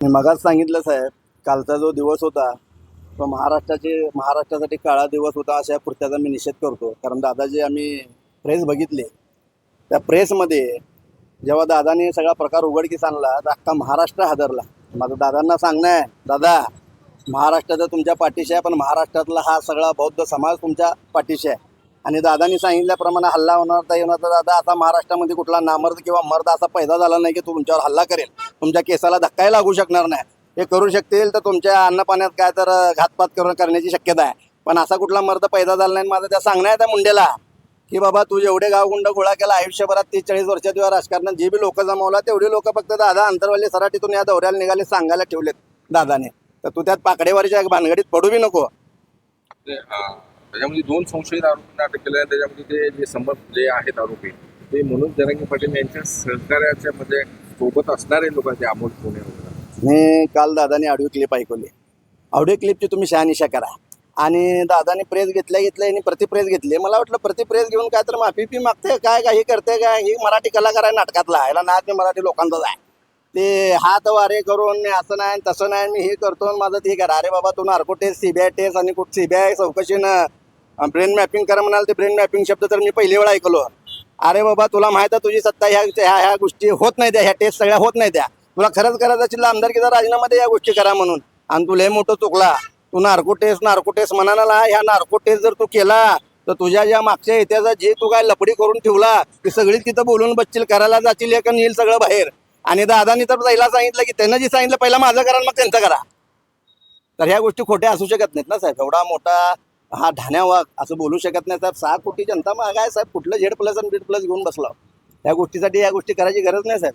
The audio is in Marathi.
मी मगाच सांगितलं साहेब, कालचा जो दिवस होता तो महाराष्ट्रासाठी काळा दिवस होता अशा कृत्याचा मी निषेध करतो. कारण दादाजी आम्ही प्रेस बघितली, त्या प्रेसमध्ये जेव्हा दादाने सगळा प्रकार उघडकीस आणला तर अख्खा महाराष्ट्र हादरला. माझं दादांना सांगणं आहे, दादा महाराष्ट्राचा तुमच्या पाठीशी आहे, पण महाराष्ट्रातला हा सगळा बौद्ध समाज तुमच्या पाठीशी आहे. आणि दादांनी सांगितल्याप्रमाणे हल्ला होणार तर येणार, तर दादा आता महाराष्ट्रामध्ये कुठला नामर्द किंवा मर्द असा पैदा झाला नाही की तो तुमच्यावर हल्ला करेल. तुमच्या केसाला धक्काही लागू शकणार नाही. हे करू शकतील तर तुमच्या अन्नपाण्यात काय तर घातपात करण्याची शक्यता आहे, पण असा कुठला मर्द पैदा झाला नाही. माझं त्या सांगणं आहे त्या मुंडेला की बाबा तू एवढे गावगुंड गोळा केला आयुष्यभरात, 30-40 वर्षात किंवा राजकारणात जे बी लोक जमावला तेवढे लोक फक्त दादा अंतरवाली सराटीतून या दौऱ्याला निघाले सांगायला ठेवलेत दादाने. तर तू त्यात पाकडेवारीच्या भानगडीत पडू बी नको. त्याच्यामध्ये 2 संशयित आरोपींना अटक केलं आहे. त्याच्यामध्ये ते जे समज जे आहेत आरोपी ते मनोज जरांगे पाटील यांच्या सहकार्याच्या मध्ये सोबत असणारे लोक ते अमोल पुणे वगैरे. मी काल दादाने ऑडिओ क्लिप ऐकवली. ऑडिओ क्लिपची तुम्ही शहानिशा करा. आणि दादाने प्रेस घेतल्या आणि प्रति प्रेस घेतली. मला वाटलं प्रति प्रेस घेऊन काय तर माफी मागते काय, काही करते काय. ही मराठी कलाकार आहे नाटकातला, ह्याला नाच मी मराठी लोकांचाच आहे. ते हात वारे करून मी असं नाही तसं नाही मी हे करतो माझं ते करा. अरे बाबा तू नार्को टेस्ट, सीबीआय टेस्ट आणि कुठं सीबीआय चौकशीनं ब्रेन मॅपिंग करा म्हणाल. ते ब्रेन मॅपिंग शब्द तर मी पहिली वेळा ऐकलो. अरे बाबा तुला माहित आहे तुझी सत्ता ह्या गोष्टी होत नाही त्या, ह्या टेस्ट सगळ्या होत नाही त्या. तुला खरंच करायचं असेल आमदारकीचा राजीनामा दे या गोष्टी करा म्हणून. आणि तू लय मोठं चुकला. तू नार्को टेस्ट म्हणाला. ह्या नार्को टेस्ट जर तू केला तर तुझ्या ज्या मागच्या इतिहासात जे तू काय लपडी करून ठेवला ती सगळी तिथं बोलून बसतील, करायला जातील एक येईल सगळं बाहेर. आणि दादानी तर पहिला सांगितलं की त्यांना जे सांगितलं पहिला माझं करा मग त्यांचं करा. तर ह्या गोष्टी खोट्या असू शकत नाहीत ना साहेब. एवढा मोठा हा ढाण्या वाघ असं बोलू शकत नाही साहेब. 6 कोटी जनता माग आहे साहेब. कुठलं Z+ आणि B+ घेऊन बसला. या गोष्टीसाठी या गोष्टी करायची गरज नाही साहेब.